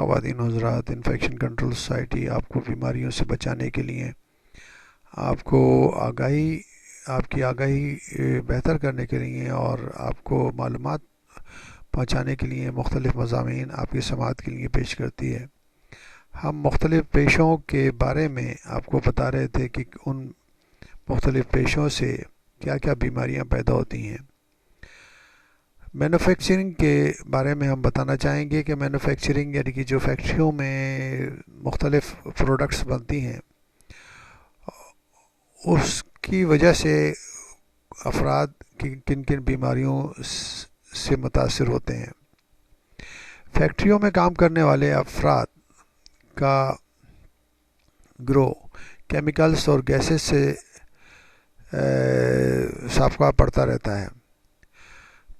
خواتین حضرات، infection control society آپ کو بیماریوں سے بچانے کے لیے، آپ کو آپ کی آگاہی بہتر کرنے کے لیے اور آپ کو معلومات پہنچانے کے لیے مختلف مضامین آپ کی سماعت کے لیے پیش کرتی ہے۔ ہم مختلف پیشوں کے بارے میں آپ کو بتا رہے تھے کہ ان مختلف پیشوں سے کیا کیا بیماریاں پیدا ہوتی ہیں۔ مینوفیکچرنگ کے بارے میں ہم بتانا چاہیں گے کہ مینوفیکچرنگ یعنی کہ جو فیکٹریوں میں مختلف پروڈکٹس بنتی ہیں، اس کی وجہ سے افراد کن کن بیماریوں سے متاثر ہوتے ہیں۔ فیکٹریوں میں کام کرنے والے افراد کا گروہ کیمیکلز اور گیسز سے سابقہ پڑتا رہتا ہے،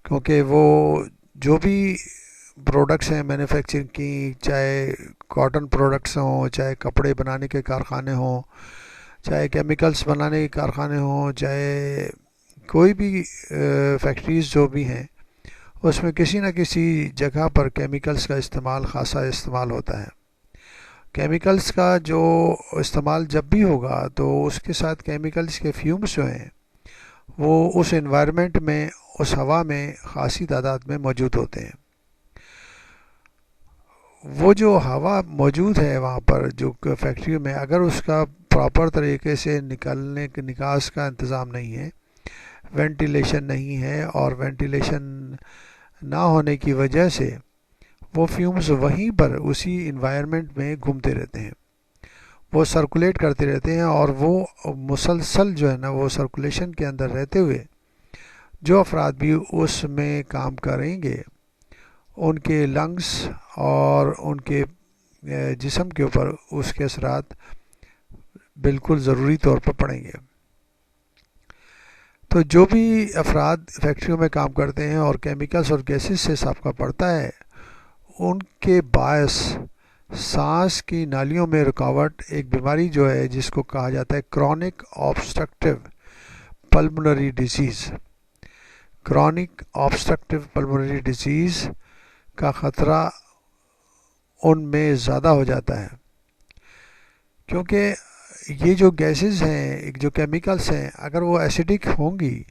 کیونکہ وہ جو بھی پروڈکٹس ہیں مینوفیکچرنگ کی، چاہے کاٹن پروڈکٹس ہوں، چاہے کپڑے بنانے کے کارخانے ہوں، چاہے کیمیکلز بنانے کے کارخانے ہوں، چاہے کوئی بھی فیکٹریز جو بھی ہیں، اس میں کسی نہ کسی جگہ پر کیمیکلز کا استعمال خاصا استعمال ہوتا ہے۔ کیمیکلز کا جو استعمال جب بھی ہوگا تو اس کے ساتھ کیمیکلز کے فیومز جو ہیں وہ اس انوائرمنٹ میں، اس ہوا میں خاصی تعداد میں موجود ہوتے ہیں۔ وہ جو ہوا موجود ہے وہاں پر جو فیکٹری میں، اگر اس کا پراپر طریقے سے نکلنے کے نکاس کا انتظام نہیں ہے، وینٹیلیشن نہیں ہے، اور وینٹیلیشن نہ ہونے کی وجہ سے وہ فیومز وہیں پر اسی انوائرمنٹ میں گھومتے رہتے ہیں، وہ سرکولیٹ کرتے رہتے ہیں، اور وہ مسلسل جو ہے نا وہ سرکولیشن کے اندر رہتے ہوئے جو افراد بھی اس میں کام کریں گے ان کے لنگس اور ان کے جسم کے اوپر اس کے اثرات بالکل ضروری طور پر پڑیں گے۔ تو جو بھی افراد فیکٹریوں میں کام کرتے ہیں اور کیمیکلز اور گیسز سے سابقہ پڑتا ہے، ان کے باعث سانس کی نالیوں میں رکاوٹ ایک بیماری جو ہے جس کو کہا جاتا ہے chronic obstructive pulmonary disease, chronic obstructive pulmonary disease کا خطرہ ان میں زیادہ ہو جاتا ہے، کیونکہ یہ جو گیسز ہیں، جو کیمیکلز ہیں، اگر وہ ایسیڈک ہوں گی،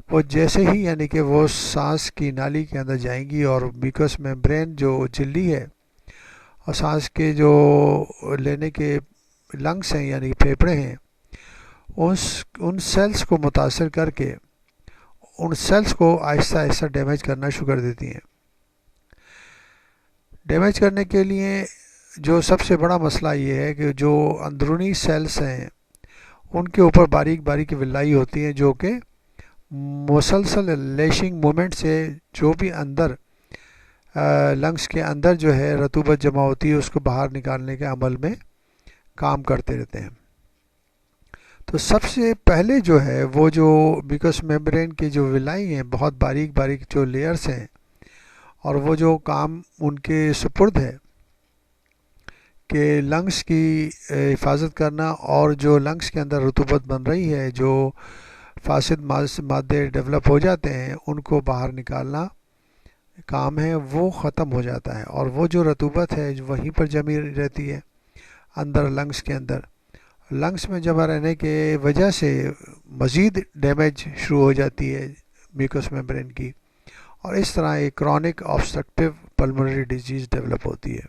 وہ جیسے ہی یعنی کہ وہ سانس کی نالی کے اندر جائیں گی، اور میوکس میمبرین جو جھلی ہے اور سانس کے جو لینے کے لنگس ہیں یعنی پھیپھڑے ہیں، ان سیلز کو متاثر کر کے ان سیلز کو آہستہ آہستہ ڈیمیج کرنا شروع کر دیتی ہیں۔ ڈیمیج کرنے کے لیے جو سب سے بڑا مسئلہ یہ ہے کہ جو اندرونی سیلز ہیں ان کے اوپر باریک باریک ولائی ہوتی ہیں، جو کہ مسلسل لیشنگ مومنٹ سے جو بھی اندر لنگس کے اندر جو ہے رطوبت جمع ہوتی ہے اس کو باہر نکالنے کے عمل میں کام کرتے رہتے ہیں۔ تو سب سے پہلے جو ہے وہ جو میوکس میمبرین کی جو ولائی ہیں، بہت باریک باریک جو لیئرز ہیں، اور وہ جو کام ان کے سپرد ہے کہ لنگس کی حفاظت کرنا، اور جو لنگس کے اندر رطوبت بن رہی ہے، جو فاسد مادے ڈیولپ ہو جاتے ہیں، ان کو باہر نکالنا کام ہے، وہ ختم ہو جاتا ہے، اور وہ جو رطوبت ہے وہیں پر جمی رہتی ہے اندر لنگس کے اندر۔ لنگس میں جمع رہنے کے وجہ سے مزید ڈیمیج شروع ہو جاتی ہے میوکس میمبرین کی، اور اس طرح ایک chronic obstructive pulmonary disease develop ہوتی ہے۔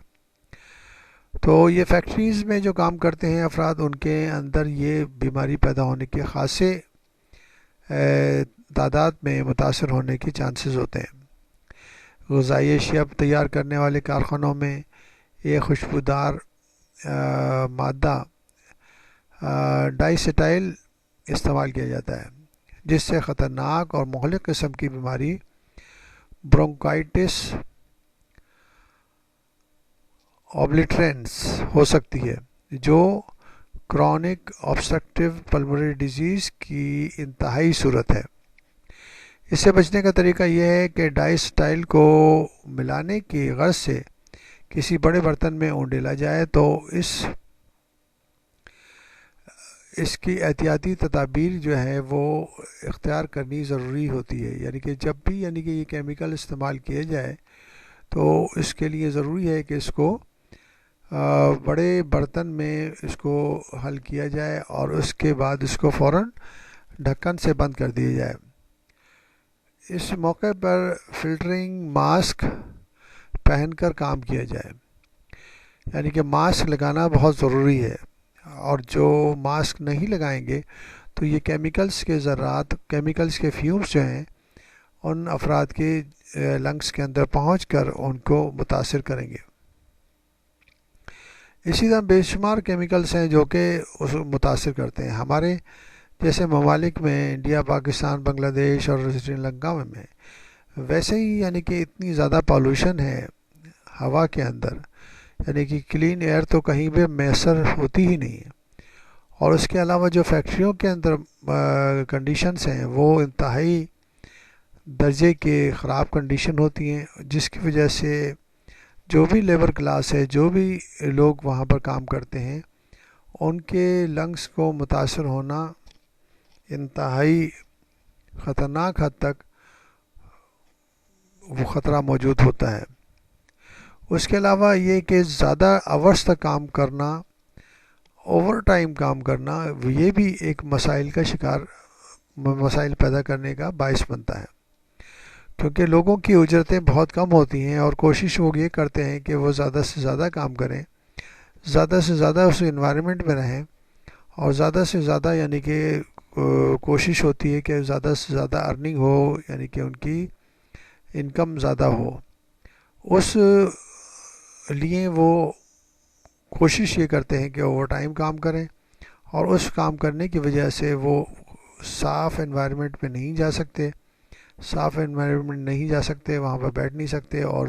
تو یہ فیکٹریز میں جو کام کرتے ہیں افراد، ان کے اندر یہ بیماری پیدا ہونے کے خاصے تعداد میں متاثر ہونے کے چانسز ہوتے ہیں۔ غذائی اشیاء تیار کرنے والے کارخانوں میں ایک خوشبودار مادہ ڈائسٹائل استعمال کیا جاتا ہے، جس سے خطرناک اور مہلک قسم کی بیماری برونکائٹس اوبلیٹرینس ہو سکتی ہے، جو کرونک آبسٹرکٹیو پلمونری ڈیزیز کی انتہائی صورت ہے۔ اس سے بچنے کا طریقہ یہ ہے کہ ڈائسٹائل کو ملانے کی غرض سے کسی بڑے برتن میں اونڈیلا جائے تو اس کی احتیاطی تدابیر جو ہے وہ اختیار کرنی ضروری ہوتی ہے، یعنی کہ جب بھی یہ کیمیکل استعمال کیے جائے تو اس کے لیے ضروری ہے کہ اس کو بڑے برتن میں اس کو حل کیا جائے اور اس کے بعد اس کو فوراً ڈھکن سے بند کر دیا جائے۔ اس موقع پر فلٹرنگ ماسک پہن کر کام کیا جائے، یعنی کہ ماسک لگانا بہت ضروری ہے، اور جو ماسک نہیں لگائیں گے تو یہ کیمیکلز کے ذرات، کیمیکلز کے فیومز جو ہیں ان افراد کے لنگس کے اندر پہنچ کر ان کو متاثر کریں گے۔ اسی طرح بے شمار کیمیکلز ہیں جو کہ اس کو متاثر کرتے ہیں۔ ہمارے جیسے ممالک میں، انڈیا، پاکستان، بنگلہ دیش اور سری لنکا میں ویسے ہی یعنی کہ اتنی زیادہ پالوشن ہے ہوا کے اندر، یعنی کہ کلین ایئر تو کہیں بھی میسر ہوتی ہی نہیں ہے۔ اور اس کے علاوہ جو فیکٹریوں کے اندر کنڈیشنز ہیں وہ انتہائی درجے کے خراب کنڈیشن ہوتی ہیں، جس کی وجہ سے جو بھی لیبر کلاس ہے، جو بھی لوگ وہاں پر کام کرتے ہیں، ان کے لنگس کو متاثر ہونا انتہائی خطرناک حد تک وہ خطرہ موجود ہوتا ہے۔ اس کے علاوہ یہ کہ زیادہ آورس تک کام کرنا، اوور ٹائم کام کرنا، یہ بھی ایک مسائل پیدا کرنے کا باعث بنتا ہے، کیونکہ لوگوں کی اجرتیں بہت کم ہوتی ہیں اور کوشش وہ یہ کرتے ہیں کہ وہ زیادہ سے زیادہ کام کریں، زیادہ سے زیادہ اس انوائرمنٹ میں رہیں، اور زیادہ سے زیادہ یعنی کہ کوشش ہوتی ہے کہ زیادہ سے زیادہ ارننگ ہو، یعنی کہ ان کی انکم زیادہ ہو۔ اس لیے وہ کوشش یہ کرتے ہیں کہ اوور ٹائم کام کریں، اور اس کام کرنے کی وجہ سے وہ صاف انوائرمنٹ میں نہیں جا سکتے، وہاں پر بیٹھ نہیں سکتے، اور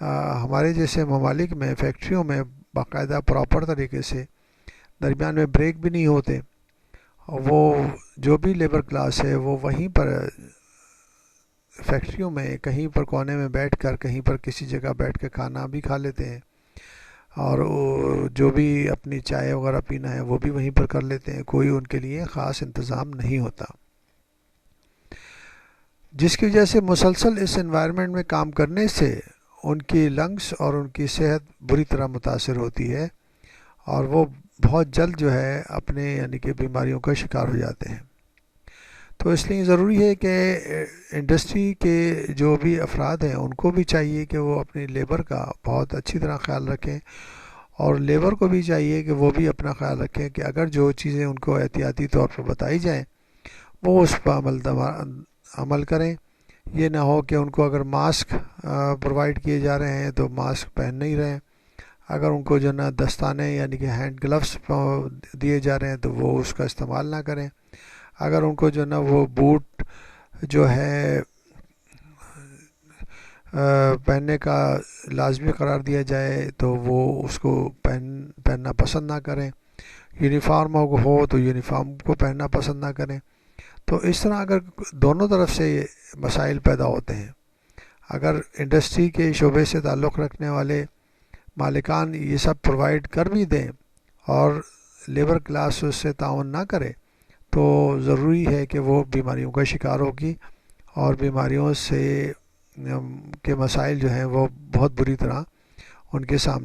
ہمارے جیسے ممالک میں فیکٹریوں میں باقاعدہ پراپر طریقے سے درمیان میں بریک بھی نہیں ہوتے، اور وہ جو بھی لیبر کلاس ہے وہ وہیں پر فیکٹریوں میں کہیں پر کونے میں بیٹھ کر، کہیں پر کسی جگہ بیٹھ کے کھانا بھی کھا لیتے ہیں، اور جو بھی اپنی چائے وغیرہ پینا ہے وہ بھی وہیں پر کر لیتے ہیں، کوئی ان کے لیے خاص انتظام نہیں ہوتا، جس کی وجہ سے مسلسل اس انوائرمنٹ میں کام کرنے سے ان کی لنگس اور ان کی صحت بری طرح متاثر ہوتی ہے، اور وہ بہت جلد جو ہے اپنے یعنی کہ بیماریوں کا شکار ہو جاتے ہیں۔ تو اس لیے ضروری ہے کہ انڈسٹری کے جو بھی افراد ہیں ان کو بھی چاہیے کہ وہ اپنی لیبر کا بہت اچھی طرح خیال رکھیں، اور لیبر کو بھی چاہیے کہ وہ بھی اپنا خیال رکھیں کہ اگر جو چیزیں ان کو احتیاطی طور پر بتائی جائیں وہ اس پر عمل کریں۔ یہ نہ ہو کہ ان کو اگر ماسک پرووائڈ کیے جا رہے ہیں تو ماسک پہن نہیں رہے ہیں، اگر ان کو جو نا دستانے یعنی کہ ہینڈ گلوز دیے جا رہے ہیں تو وہ اس کا استعمال نہ کریں، اگر ان کو جو نا وہ بوٹ جو ہے پہننے کا لازمی قرار دیا جائے تو وہ اس کو پہننا پسند نہ کریں، یونیفارم ہو تو یونیفارم کو پہننا پسند نہ کریں۔ تو اس طرح اگر دونوں طرف سے مسائل پیدا ہوتے ہیں، اگر انڈسٹری کے شعبے سے تعلق رکھنے والے مالکان یہ سب پرووائڈ کر بھی دیں اور لیبر کلاس اس سے تعاون نہ کرے، تو ضروری ہے کہ وہ بیماریوں کا شکار ہوگی، اور بیماریوں سے کے مسائل جو ہیں وہ بہت بری طرح ان کے سامنے